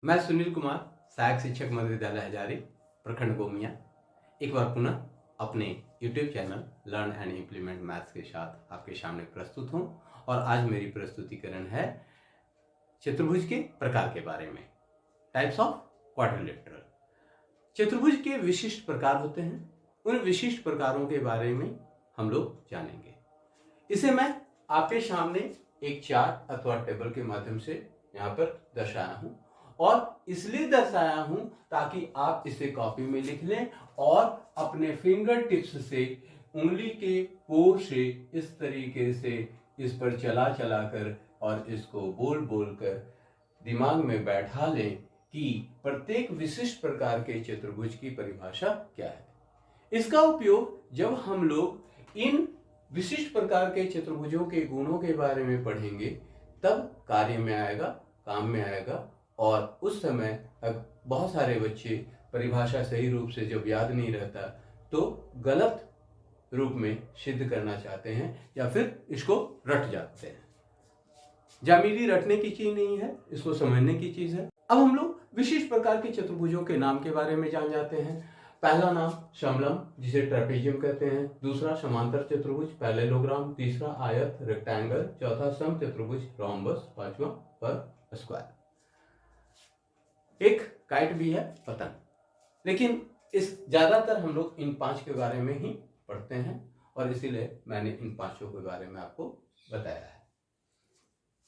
मैं सुनील कुमार, सहायक शिक्षक मध्य विद्यालय हजारी, प्रखंड गोमिया, एक बार पुनः अपने YouTube channel learn and implement maths के साथ आपके सामने प्रस्तुत हूँ। और आज मेरी प्रस्तुतिकरण है चतुर्भुज के प्रकार के बारे में, टाइप्स ऑफ क्वाड्रिलेटरल। चतुर्भुज के विशिष्ट प्रकार होते हैं, उन विशिष्ट प्रकारों के बारे में हम लोग जानेंगे। इसे मैं आपके सामने एक चार्ट अथवा टेबल के माध्यम से यहाँ पर दर्शाया हूँ, और इसलिए दर्शाया हूँ ताकि आप इसे कॉपी में लिख लें और अपने फिंगर टिप्स से उंगली के पोर से इस तरीके से इस पर चला चला कर और इसको बोल बोल कर दिमाग में बैठा लें कि प्रत्येक विशिष्ट प्रकार के चतुर्भुज की परिभाषा क्या है। इसका उपयोग जब हम लोग इन विशिष्ट प्रकार के चतुर्भुजों के गुणों के बारे में पढ़ेंगे तब कार्य में आएगा, काम में आएगा। और उस समय बहुत सारे बच्चे परिभाषा सही रूप से जब याद नहीं रहता तो गलत रूप में सिद्ध करना चाहते हैं या फिर इसको रट जाते हैं। ज्यामिति रटने की चीज नहीं है, इसको समझने की चीज है। अब हम लोग विशिष्ट प्रकार के चतुर्भुजों के नाम के बारे में जान जाते हैं। पहला नाम समलम, जिसे ट्रेपेजियम कहते हैं। दूसरा समांतर चतुर्भुज, पैरेललोग्राम। तीसरा आयत, रेक्टेंगल। चौथा सम चतुर्भुज, रोम्बस। पांचवा पर स्क्वायर। एक काइट भी है, पतंग। लेकिन इस ज्यादातर हम लोग इन पांच के बारे में ही पढ़ते हैं और इसीलिए मैंने इन पांचों के बारे में आपको बताया है।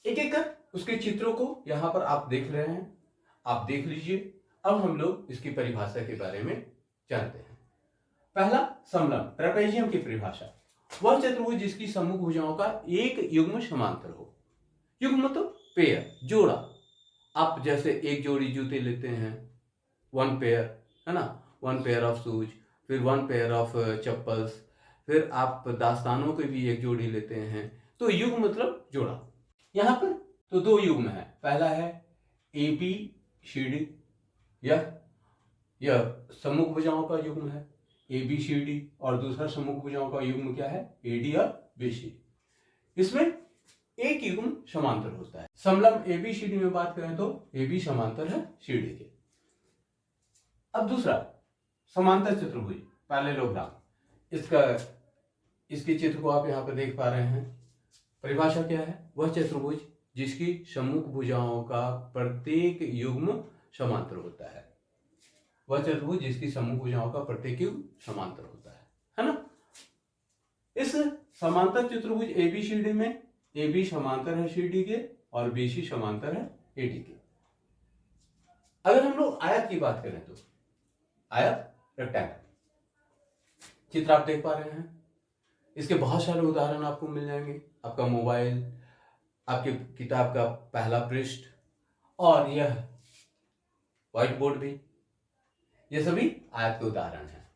एक एक कर उसके चित्रों को यहां पर आप देख रहे हैं, आप देख लीजिए। अब हम लोग इसकी परिभाषा के बारे में जानते हैं। पहला समलम, ट्रेपेजियम की परिभाषा, वह चतुर्भुज जिसकी सम्मुख भुजाओं का एक युग्म समांतर हो। युग्म मतलब पेयर, जोड़ा। आप जैसे एक जोड़ी जूते लेते हैं, वन पेयर, है ना, वन पेयर ऑफ शूज, फिर वन पेयर ऑफ चप्पल्स, फिर आप दास्तानों के भी एक जोड़ी लेते हैं। तो युग्म मतलब जोड़ा। यहां पर तो दो युग्म है। पहला है ए बी सी डी, यह सम्मुख भुजाओं का युग्म है, ए बी सी डी। और दूसरा सम्मुख भुजाओं का युग्म क्या है, ए डी और बी सी। इसमें एक युग्म समांतर होता है। समलम एबीसीडी में बात करें तो एबी समांतर है सीडी के। अब दूसरा समांतर चतुर्भुज, पैरेललोग्राम। इसके चित्र को आप यहां पर देख पा रहे हैं। परिभाषा क्या है, वह चतुर्भुज जिसकी सम्मुख भुजाओं का प्रत्येक युग्म समांतर होता है। वह चतुर्भुज जिसकी सम्मुख भुजाओं का प्रत्येक युग्म समांतर होता है ना। इस समांतर चतुर्भुज एबीसीडी में ए बी समांतर है सी डी के और बी सी समांतर है ए डी के। अगर हम लोग आयत की बात करें तो आयत, रेक्टेंगल, चित्र आप देख पा रहे हैं। इसके बहुत सारे उदाहरण आपको मिल जाएंगे। आपका मोबाइल, आपके किताब का पहला पृष्ठ और यह व्हाइट बोर्ड भी, ये सभी आयत के उदाहरण हैं।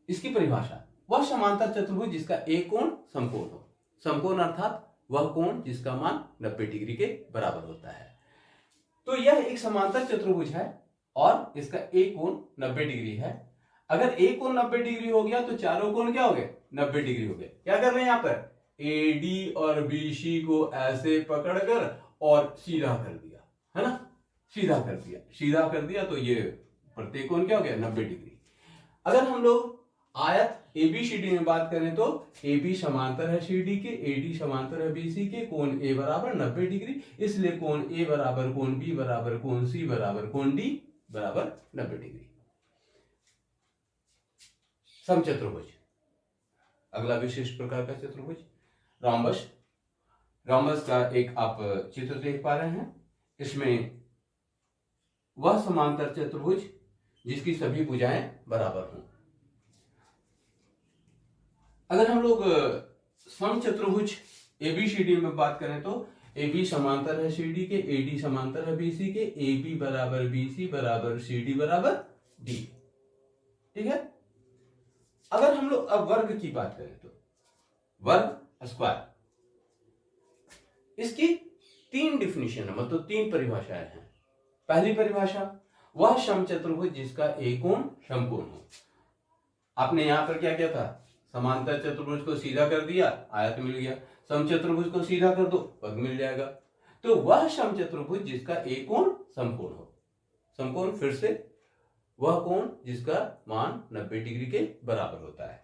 इसकी परिभाषा, वह समांतर चतुर्भुज जिसका एक कोण समकोण हो। समकोण अर्थात वह कोण जिसका मान 90 डिग्री के बराबर होता है। तो यह एक समांतर चतुर्भुज है और इसका एक कोण 90 डिग्री है। अगर एक कोण 90 डिग्री हो गया तो चारों कोण क्या हो गए, 90 डिग्री हो गए। क्या कर रहे हैं यहाँ पर, ए डी और बी सी को ऐसे पकड़कर और सीधा कर दिया, है ना, सीधा कर दिया। सीधा कर दिया तो ये प्रत्येक कोण क्या हो गया, 90 डिग्री। अगर हम लोग आयत एबीसीडी में बात करें तो ए बी समांतर है सी डी के, ए डी समांतर है बी सी के, कोण ए बराबर 90 डिग्री। इसलिए कोण ए बराबर कोण बी बराबर कोण सी बराबर कोण डी बराबर 90 डिग्री। समचतुर्भुज, अगला विशिष्ट प्रकार का चतुर्भुज, रोम्बस। रोम्बस का एक आप चित्र देख पा रहे हैं। इसमें वह समांतर चतुर्भुज जिसकी सभी भुजाएं बराबर हों। अगर हम लोग समचतुर्भुज एबीसीडी में बात करें तो ए बी समांतर है सी डी के, ए डी समांतर है बी सी के, ए बी बराबर बी सी बराबर सी डी बराबर डी। ठीक है। अगर हम लोग अब वर्ग की बात करें तो वर्ग, स्क्वायर, इसकी तीन डिफिनेशन है, मतलब तीन परिभाषाएं हैं। पहली परिभाषा, वह समचतुर्भुज जिसका एक कोण समकोण हो। आपने यहां पर क्या किया था, समांतर चतुर्भुज को सीधा कर दिया, आयत मिल गया। समचतुर्भुज को सीधा कर दो, वर्ग मिल जाएगा। तो वह समचतुर्भुज जिसका एक कोण समकोण हो। समकोण फिर से वह कोण जिसका मान 90 डिग्री के बराबर होता है।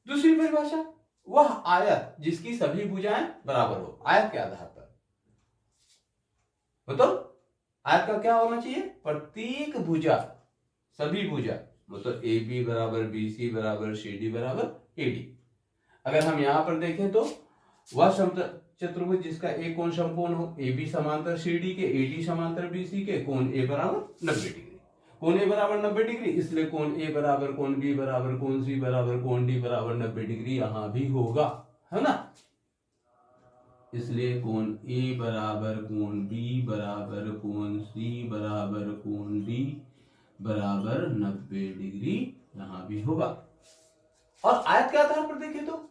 दूसरी परिभाषा, वह आयत जिसकी सभी भुजाएं बराबर हो। आयत के आधार पर मतलब आयत का क्या होना चाहिए, प्रत्येक भुजा, सभी भुजा, मतलब ए बी बराबर बी सी बराबर सी डी बराबर ए डी। अगर हम यहां पर देखें तो वह समचतुर्भुज जिसका एक कोण समकोण हो, ए बी समांतर सी डी के, ए डी समांतर बी सी के, कोण ए बराबर 90 डिग्री। कोण ए बराबर 90 डिग्री, इसलिए कोण ए बराबर कोण बी बराबर कोण सी बराबर कोण डी बराबर 90 डिग्री यहां भी होगा, है ना। इसलिए कोण ए बराबर कोण बी बराबर कोण सी बराबर कोण डी बराबर 90 डिग्री यहां भी होगा। और आयत के आधार पर देखें तो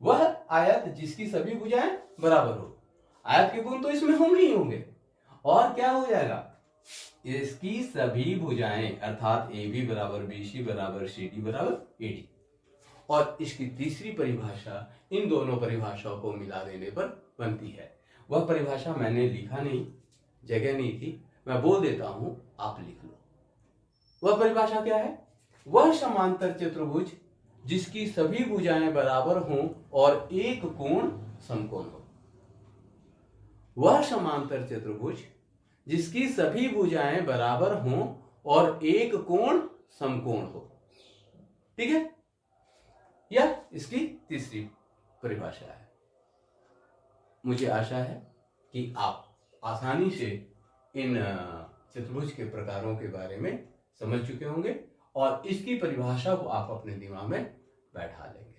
वह आयत जिसकी सभी भुजाएं बराबर हो। आयत के गुण तो इसमें होंगे ही होंगे, और क्या हो जाएगा, इसकी सभी भुजाएं अर्थात ए बी बराबर बी सी बराबर सी डी बराबर ए डी। और इसकी तीसरी परिभाषा इन दोनों परिभाषाओं को मिला देने पर बनती है। वह परिभाषा मैंने लिखा नहीं, जगह नहीं थी, मैं बोल देता हूं, आप लिख लो। वह परिभाषा क्या है, वह समांतर चतुर्भुज जिसकी सभी भुजाएं बराबर हों और एक कोण समकोण हो। वह समांतर चतुर्भुज जिसकी सभी भुजाएं बराबर हों और एक कोण समकोण हो। ठीक है, यह इसकी तीसरी परिभाषा है। मुझे आशा है कि आप आसानी से इन चतुर्भुज के प्रकारों के बारे में समझ चुके होंगे और इसकी परिभाषा को आप अपने दिमाग में बैठा लेंगे।